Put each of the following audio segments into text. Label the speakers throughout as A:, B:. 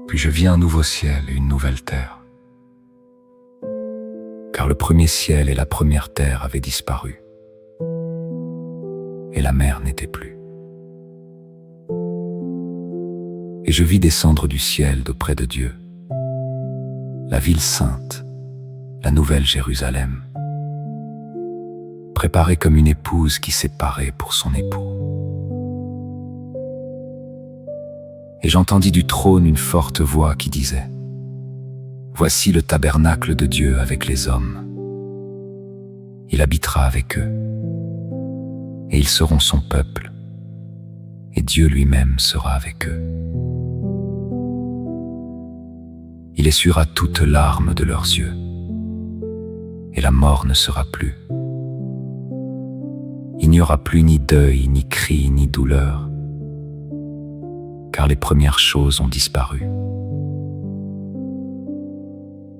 A: Puis je vis un nouveau ciel et une nouvelle terre. Car le premier ciel et la première terre avaient disparu, et la mer n'était plus. Et je vis descendre du ciel d'auprès de Dieu la ville sainte, la nouvelle Jérusalem, préparée comme une épouse qui s'est parée pour son époux. Et j'entendis du trône une forte voix qui disait : Voici le tabernacle de Dieu avec les hommes. Il habitera avec eux, et ils seront son peuple, et Dieu lui-même sera avec eux. Il essuiera toute larme de leurs yeux, et la mort ne sera plus. Il n'y aura plus ni deuil, ni cri, ni douleur, car les premières choses ont disparu.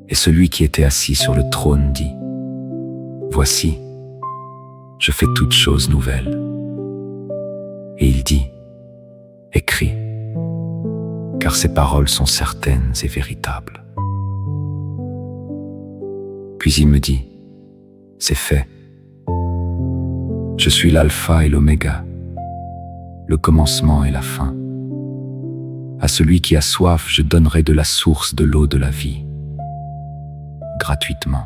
A: Et celui qui était assis sur le trône dit : Voici, je fais toutes choses nouvelles. Et il dit : Écris, car ces paroles sont certaines et véritables. Puis il me dit : C'est fait. Je suis l'alpha et l'oméga, le commencement et la fin. À celui qui a soif, je donnerai de la source de l'eau de la vie, gratuitement.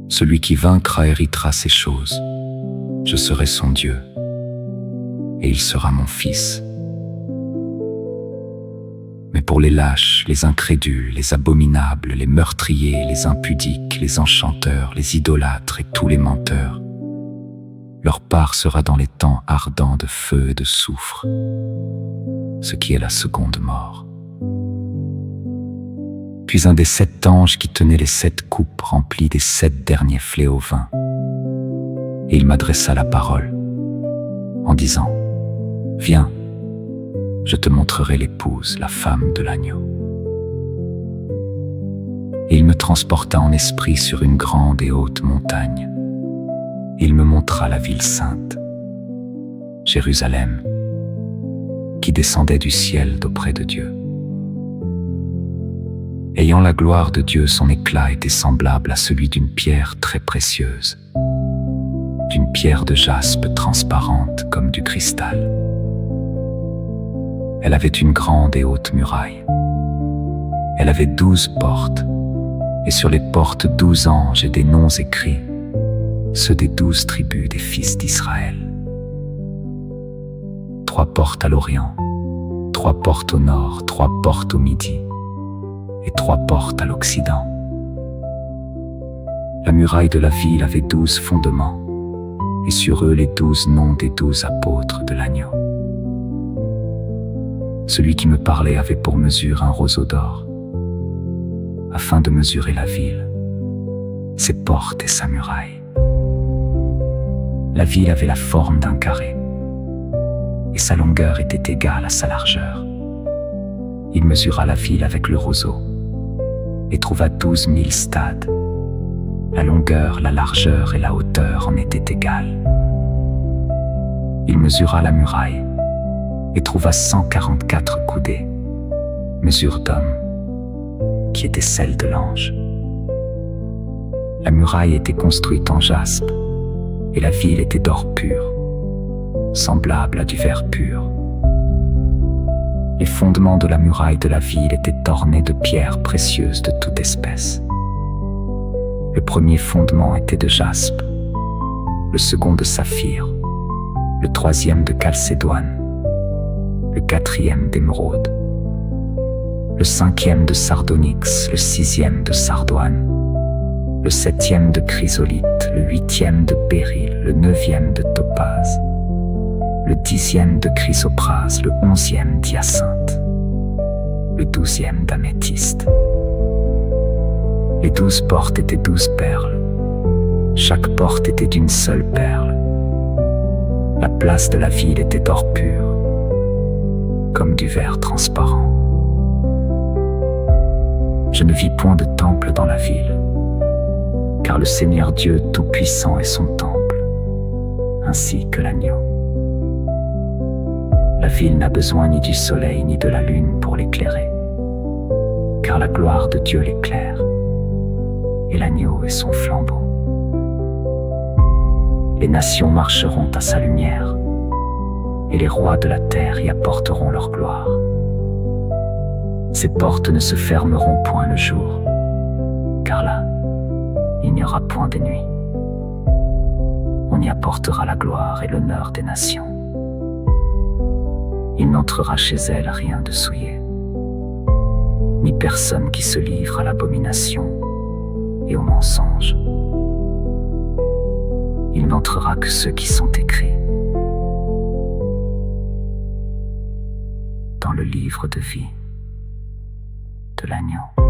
A: Celui qui vaincra héritera ces choses. Je serai son Dieu, et il sera mon fils. Mais pour les lâches, les incrédules, les abominables, les meurtriers, les impudiques, les enchanteurs, les idolâtres et tous les menteurs, leur part sera dans les temps ardents de feu et de soufre, ce qui est la seconde mort. Puis un des 7 anges qui tenait les 7 coupes remplit des 7 derniers fléaux vins, et il m'adressa la parole en disant : Viens, je te montrerai l'épouse, la femme de l'agneau. Et il me transporta en esprit sur une grande et haute montagne. Et il me montra la ville sainte, Jérusalem, qui descendait du ciel d'auprès de Dieu. Ayant la gloire de Dieu, son éclat était semblable à celui d'une pierre très précieuse, d'une pierre de jaspe transparente comme du cristal. Elle avait une grande et haute muraille. Elle avait 12 portes, et sur les portes 12 anges et des noms écrits, ceux des 12 tribus des fils d'Israël. 3 portes à l'Orient, 3 portes au nord, 3 portes au midi, et 3 portes à l'Occident. La muraille de la ville avait 12 fondements, et sur eux les 12 noms des 12 apôtres de l'agneau. Celui qui me parlait avait pour mesure un roseau d'or, afin de mesurer la ville, ses portes et sa muraille. La ville avait la forme d'un carré, et sa longueur était égale à sa largeur. Il mesura la ville avec le roseau, et trouva 12 000 stades. La longueur, la largeur et la hauteur en étaient égales. Il mesura la muraille, et trouva 144 coudées, mesure d'homme, qui était celle de l'ange. La muraille était construite en jaspe, et la ville était d'or pur, semblable à du verre pur. Les fondements de la muraille de la ville étaient ornés de pierres précieuses de toute espèce. Le premier fondement était de jaspe, le second de saphir, le troisième de chalcédoine, le quatrième d'émeraude, le cinquième de sardonyx, le sixième de sardoine, le septième de chrysolite, le huitième de béryl, le neuvième de topaze, le 10e de chrysoprase, le 11e d'hyacinthe, le 12e d'améthyste. Les 12 portes étaient 12 perles. Chaque porte était d'une seule perle. La place de la ville était d'or pur, comme du verre transparent. Je ne vis point de temple dans la ville, car le Seigneur Dieu Tout-Puissant est son temple, ainsi que l'agneau. La ville n'a besoin ni du soleil ni de la lune pour l'éclairer, car la gloire de Dieu l'éclaire, et l'agneau est son flambeau. Les nations marcheront à sa lumière, et les rois de la terre y apporteront leur gloire. Ses portes ne se fermeront point le jour, car là, il n'y aura point de nuit. On y apportera la gloire et l'honneur des nations. Il n'entrera chez elle rien de souillé, ni personne qui se livre à l'abomination et au mensonge. Il n'entrera que ceux qui sont écrits dans le livre de vie de l'agneau.